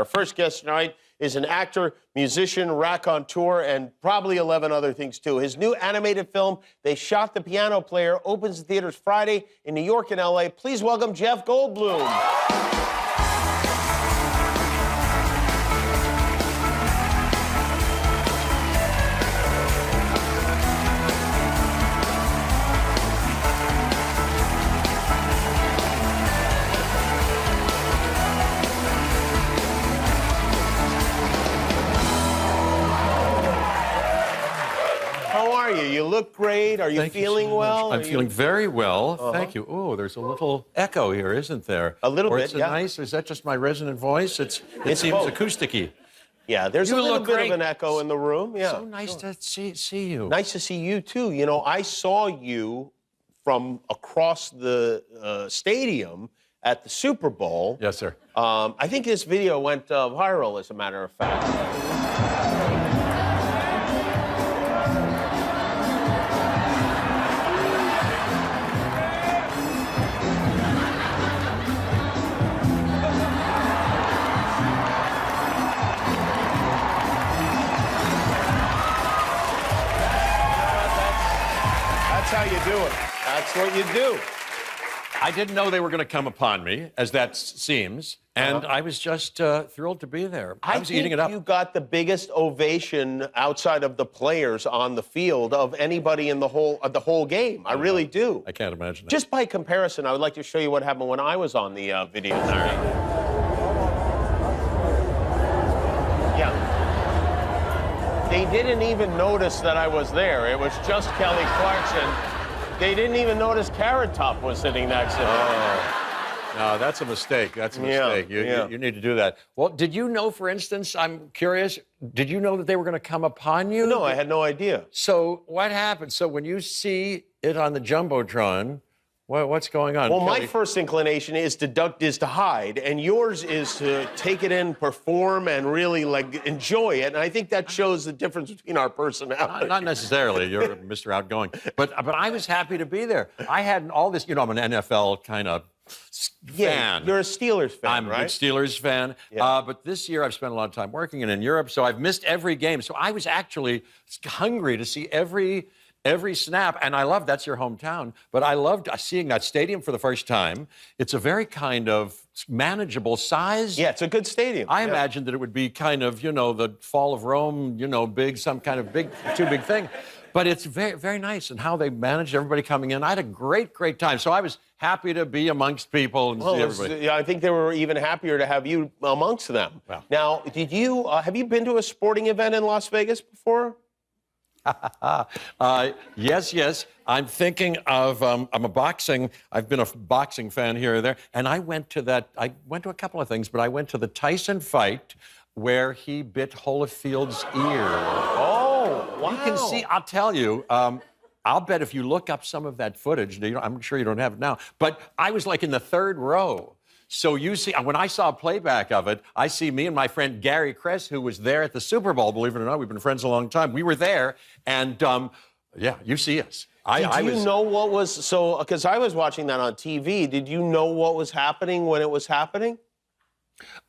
Our first guest tonight is an actor, musician, raconteur, and probably 11 other things, too. His new animated film, They Shot the Piano Player, opens in theaters Friday in New York and L.A. Please welcome Jeff Goldblum. You look great. Are you feeling well? I'm feeling very well. Thank you. Oh, there's a little echo here, isn't there? A little bit, it's nice. Is that just my resonant voice? It seems acousticy. Yeah, there's a little bit of an echo in the room. Yeah. So nice to see you. Nice to see you, too. You know, I saw you from across the stadium at the Super Bowl. Yes, sir. I think this video went viral, as a matter of fact. That's how you do it. That's what you do. I didn't know they were going to come upon me, as that seems, and I was just thrilled to be there. I was eating it up. You got the biggest ovation outside of the players on the field of anybody in the whole game. I really do. I can't imagine that. Just by comparison, I would like to show you what happened when I was on the video. Yeah. They didn't even notice that I was there. It was just Kelly Clarkson. They didn't even notice Carrot Top was sitting next to me. Oh. No, that's a mistake. That's a mistake. You need to do that. Well, did you know, for instance, I'm curious, did you know that they were going to come upon you? No, I had no idea. So what happened? So when you see it on the Jumbotron, what's going on? Well, my first inclination is to hide, and yours is to take it in, perform, and really enjoy it. And I think that shows the difference between our personalities. Not necessarily. You're Mr. Outgoing, but I was happy to be there. I had all this. You know, I'm an NFL kind of fan. You're a Steelers fan, I'm right? a Steelers fan. Yeah. But this year I've spent a lot of time working and in Europe, so I've missed every game. So I was actually hungry to see every snap, and I love, that's your hometown, but I loved seeing that stadium for the first time. It's a very kind of manageable size. Yeah, it's a good stadium. I imagined that it would be kind of, you know, the fall of Rome, you know, some kind of too big thing. But it's very, very nice, and how they managed everybody coming in. I had a great time. So I was happy to be amongst people and see everybody. I think they were even happier to have you amongst them. Wow. Now, have you been to a sporting event in Las Vegas before? Yes. I'm thinking of, I've been a boxing fan here or there, and I went to a couple of things, but I went to the Tyson fight where he bit Holyfield's ear. Oh, wow. You can see, I'll tell you, I'll bet if you look up some of that footage, I'm sure you don't have it now, but I was like in the third row. So you see, when I saw a playback of it, I see me and my friend Gary Kress, who was there at the Super Bowl, believe it or not, we've been friends a long time. We were there, and yeah, you see us. Did you know what was, because I was watching that on TV, did you know what was happening when it was happening?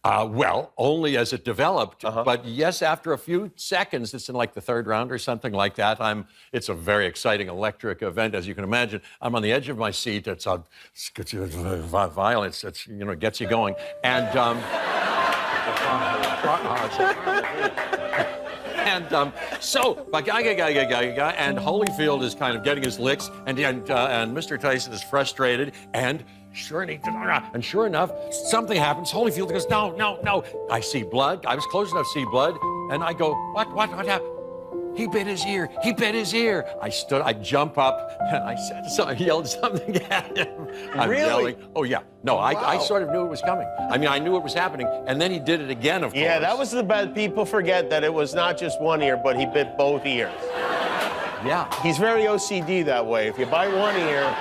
Well, only as it developed. But yes, after a few seconds, it's in like the third round or something like that. It's a very exciting, electric event, as you can imagine. I'm on the edge of my seat. It's violence. It's, you know, gets you going. And so, and Holyfield is kind of getting his licks, and Mr. Tyson is frustrated, and sure enough, something happens. Holyfield goes, no. I see blood. I was close enough to see blood, and I go, what happened? He bit his ear. I jump up, and I yelled something at him. I'm yelling. Oh, yeah. No, wow. I sort of knew it was coming. I mean, I knew it was happening, and then he did it again, of course. Yeah, that was the bad. People forget that it was not just one ear, but he bit both ears. Yeah. He's very OCD that way. If you bite one ear,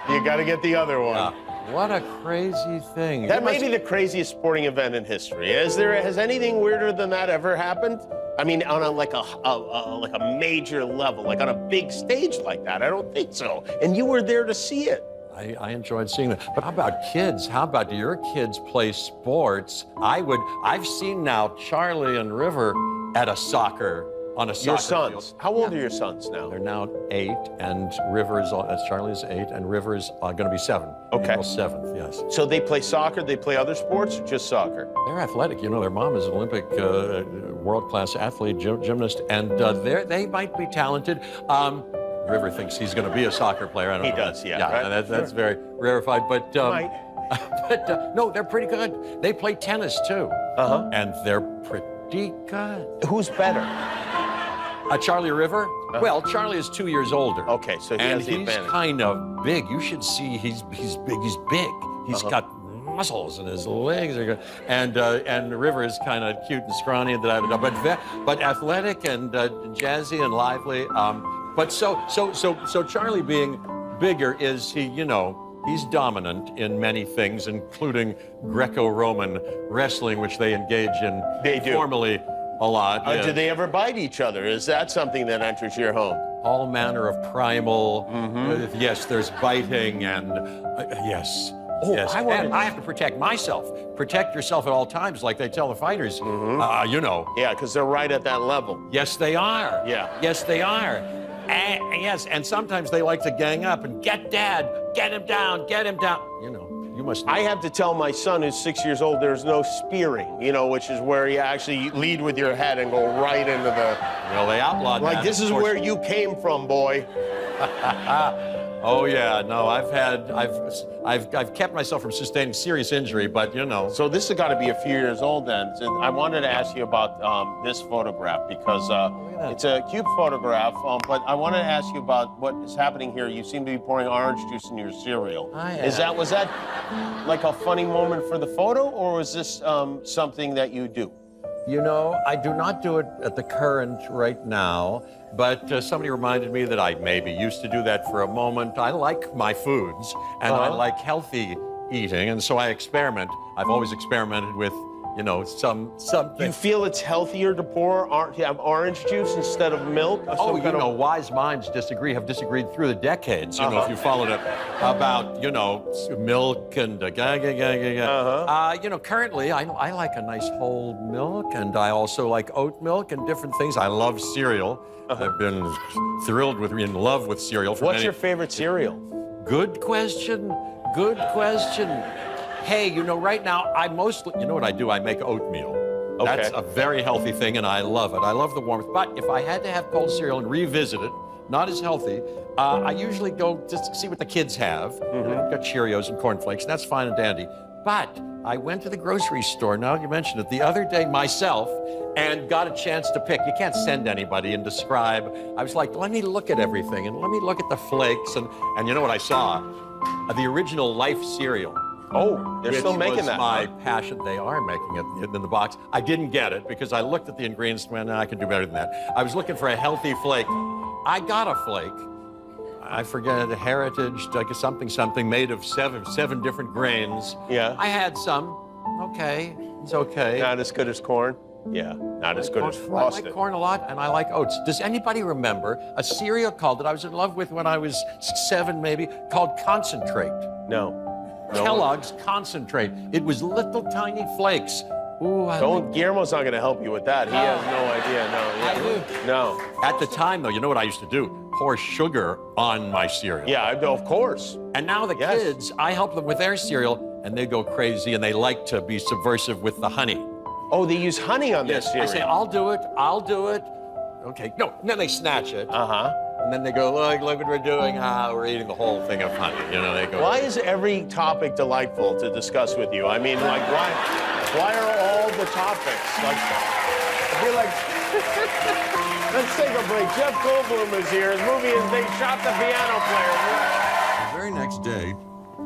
you got to get the other one. What a crazy thing. That may be the craziest sporting event in history. Has anything weirder than that ever happened? I mean, on a major level, like on a big stage like that. I don't think so. And you were there to see it. I enjoyed seeing that. But how about kids? How about, do your kids play sports? I've seen now Charlie and River at a soccer, on a soccer Your sons. field. How old are your sons now? They're now 8, and Charlie's 8, and River's going to be 7. Okay. April 7th, yes. So they play soccer, they play other sports, or just soccer? They're athletic. You know, their mom is an Olympic world-class athlete, gymnast, and they might be talented. River thinks he's going to be a soccer player. I don't know. He does, yeah. Yeah, Right? that's very rarefied. But Might. no, they're pretty good. They play tennis too, and they're pretty good. Who's better? Charlie River? Well, Charlie is 2 years older. Okay, so he and has the he's advantage. kind of big. You should see he's big. He's big. He's got muscles, and his legs are good. And River is kind of cute and scrawny, and but athletic and jazzy and lively. But so Charlie being bigger is he's dominant in many things, including Greco-Roman wrestling, which they engage in formally a lot. Yeah. Do they ever bite each other? Is that something that enters your home? All manner of primal. Yes, there's biting and yes. Oh, yes. And I have to protect myself. Protect yourself at all times, like they tell the fighters. Yeah, because they're right at that level. Yes, they are. Yeah. Yes, they are. Yes, and sometimes they like to gang up and get Dad, get him down, get him down. You must. I have to tell my son, who's 6 years old, there's no spearing, which is where you actually lead with your head and go right into the. Well, they outlawed that. Like, this is where you came from, boy. Oh yeah, no, I've kept myself from sustaining serious injury, but So this has got to be a few years old then. So I wanted to ask you about this photograph because it's a cute photograph, but I wanted to ask you about what is happening here. You seem to be pouring orange juice in your cereal. Was that like a funny moment for the photo, or was this something that you do? I do not do it at the current right now, but somebody reminded me that I maybe used to do that for a moment. I like my foods, and I like healthy eating, and so I experiment. I've always experimented with, something. You feel it's healthier to have orange juice instead of milk? Wise minds have disagreed through the decades, if you followed it, about, milk and currently I like a nice whole milk, and I also like oat milk and different things. I love cereal. I've been in love with cereal for What's your favorite cereal? Good question. Good question. Hey, right now, I mostly, what I do? I make oatmeal. Okay. That's a very healthy thing, and I love it. I love the warmth. But if I had to have cold cereal and revisit it, not as healthy, I usually go just to see what the kids have. They've got Cheerios and cornflakes, and that's fine and dandy. But I went to the grocery store, now you mentioned it, the other day myself, and got a chance to pick. You can't send anybody and describe. I was like, let me look at everything, and let me look at the flakes, and you know what I saw? The original Life cereal. Oh, they're still making that. My passion. They are making it in the box. I didn't get it because I looked at the ingredients and went, I can do better than that. I was looking for a healthy flake. I got a flake. I forget, Heritage, like something made of seven different grains. Yeah. I had some. Okay, it's okay. Not as good as corn? Yeah, not as good as Frosted. I like corn a lot, and I like oats. Does anybody remember a cereal that I was in love with when I was 7, maybe, called Concentrate? No. Kellogg's Concentrate. It was little tiny flakes. Ooh, Guillermo's not going to help you with that. He has no idea. No. I do. No. At the time, though, you know what I used to do? Pour sugar on my cereal. Yeah, of course. And now the kids, I help them with their cereal, and they go crazy, and they like to be subversive with the honey. Oh, they use honey on their cereal. I say, I'll do it. Okay, no, and then they snatch it. And then they go, look what we're doing. We're eating the whole thing of honey. They go. Why is every topic delightful to discuss with you? I mean, like, why are all the topics? Like, I feel like, let's take a break. Jeff Goldblum is here. His movie is They Shot the Piano Player. The very next day,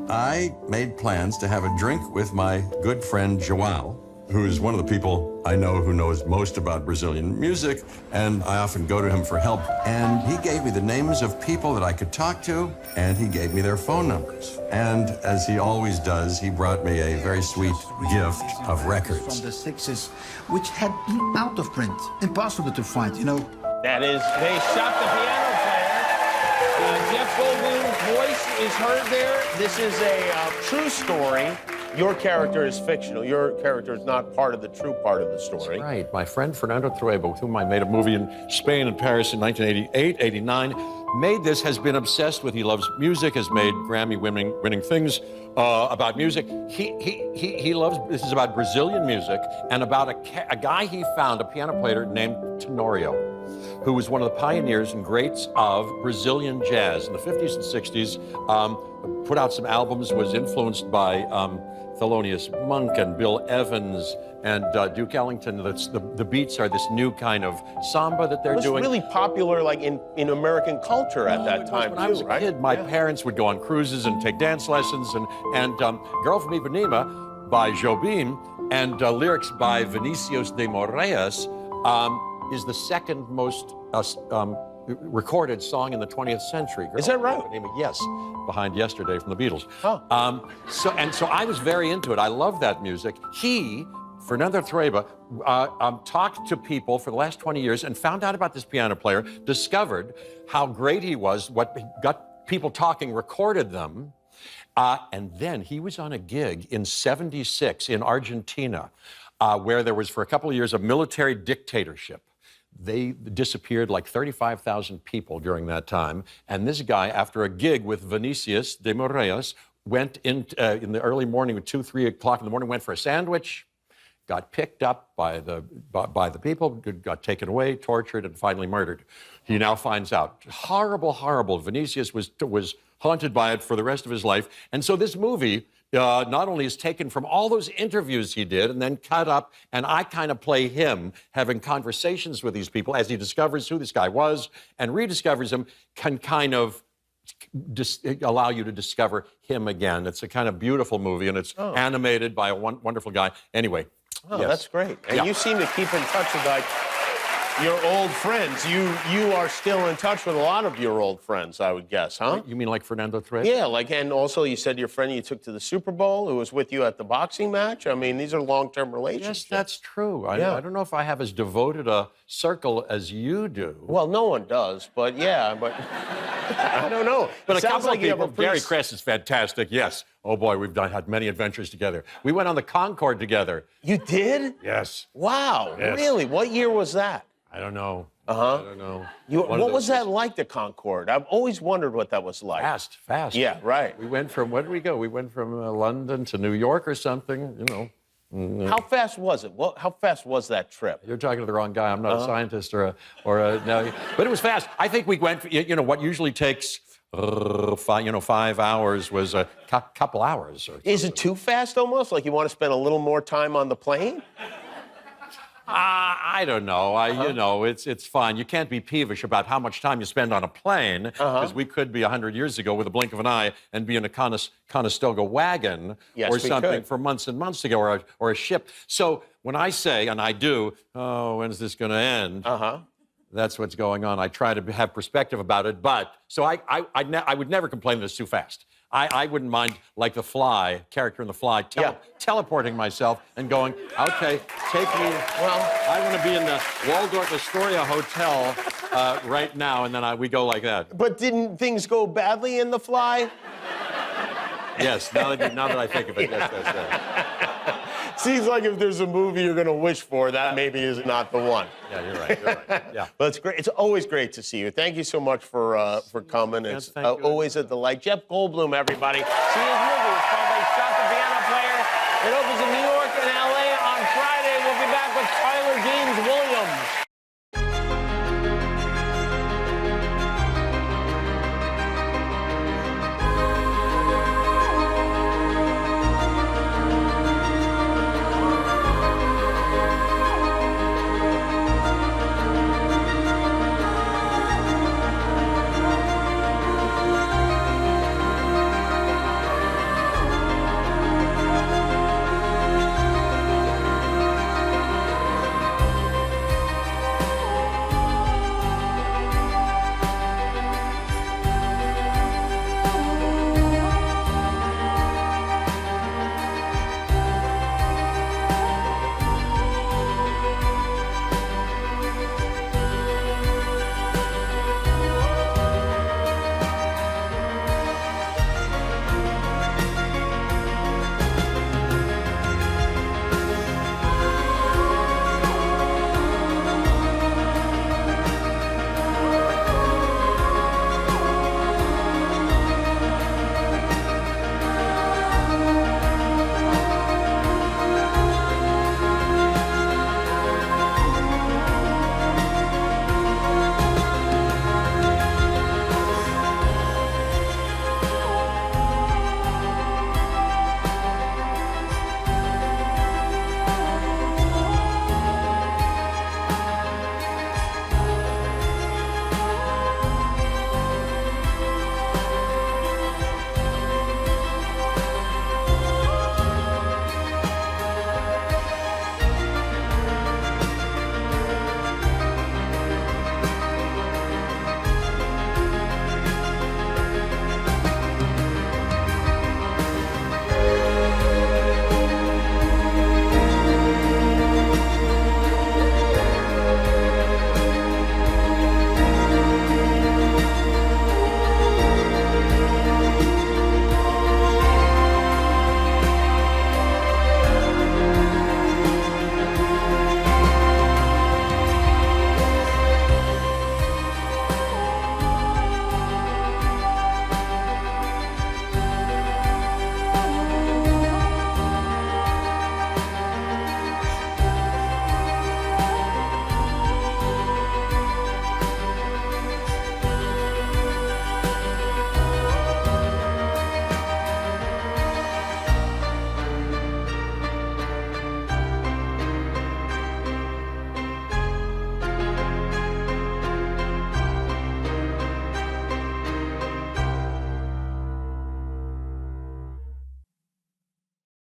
I made plans to have a drink with my good friend João, who is one of the people I know who knows most about Brazilian music, and I often go to him for help. And he gave me the names of people that I could talk to, and he gave me their phone numbers. And as he always does, he brought me a very sweet gift of records. From the 60s, which had been out of print, impossible to find, That is They Shot the Piano Player. Jeff Goldblum's voice is heard there. This is a true story. Your character is fictional. Your character is not part of the true part of the story. That's right. My friend Fernando Trueba, with whom I made a movie in Spain and Paris in 1988, 89, made this, has been obsessed with. He loves music, has made Grammy-winning things about music. He loves, this is about Brazilian music and about a guy he found, a piano player named Tenorio, who was one of the pioneers and greats of Brazilian jazz in the 50s and 60s, put out some albums, was influenced by Thelonious Monk and Bill Evans and Duke Ellington. The beats are this new kind of samba that they're doing. It was really popular, like in American culture at that time, when I was a kid, my parents would go on cruises and take dance lessons, and Girl from Ipanema by Jobim and lyrics by Vinicius de Moraes is the second most recorded song in the 20th century. Is that right? Yes, behind Yesterday from the Beatles. Oh. So I was very into it. I love that music. Fernando Trueba, talked to people for the last 20 years and found out about this piano player, discovered how great he was, what got people talking, recorded them, and then he was on a gig in '76 in Argentina, where there was for a couple of years a military dictatorship. They disappeared like 35,000 people during that time. And this guy, after a gig with Vinicius de Moraes, went in the early morning, at 2, 3 o'clock in the morning, went for a sandwich, got picked up by the people, got taken away, tortured, and finally murdered. He now finds out. Horrible, horrible. Vinicius was haunted by it for the rest of his life. And so this movie not only is taken from all those interviews he did and then cut up, and I kind of play him having conversations with these people as he discovers who this guy was and rediscovers him, can kind of allow you to discover him again. It's a kind of beautiful movie, and it's animated by a wonderful guy. Anyway. Oh, yes. That's great. And you seem to keep in touch with, like, your old friends. You are still in touch with a lot of your old friends, I would guess, huh? You mean like Fernando Trueba? Yeah, and also you said your friend you took to the Super Bowl, who was with you at the boxing match. I mean, these are long-term relationships. Yes, that's true. I don't know if I have as devoted a circle as you do. Well, no one does, but yeah, but I don't know. But it a sounds couple like of you have people. a Gary Kress is fantastic, yes. Oh boy, we've had many adventures together. We went on the Concorde together. You did? Yes. Wow, Yes. Really? What year was that? I don't know. Uh-huh. I don't know. What was that like, the Concorde? I've always wondered what that was like. Fast. Yeah, right. We went from, where did we go? We went from London to New York or something, you know. How fast was it? How fast was that trip? You're talking to the wrong guy. I'm not a scientist or a no. But it was fast. I think we went, what usually takes 5 hours was a couple hours. Or Is it too fast almost? Like you want to spend a little more time on the plane? I don't know. It's fine. You can't be peevish about how much time you spend on a plane, because we could be 100 years ago with a blink of an eye and be in a Conestoga wagon or something for months and months ago, or a ship. So when I say, and I do, oh, when's this going to end? That's what's going on. I try to have perspective about it, but so I would never complain that it's too fast. I wouldn't mind, like the Fly, character in The Fly, teleporting myself and going, okay, take me. Well, I want to be in the Waldorf Astoria Hotel right now, and then we go like that. But didn't things go badly in The Fly? Yes, now that I think of it, yes. Seems like if there's a movie you're going to wish for, that maybe is not the one. Yeah, you're right. Yeah. But it's great. It's always great to see you. Thank you so much for coming. Yes, It's thank you. always a delight. Jeff Goldblum, everybody. See his movie. It's called They Shot the Piano Player. It opens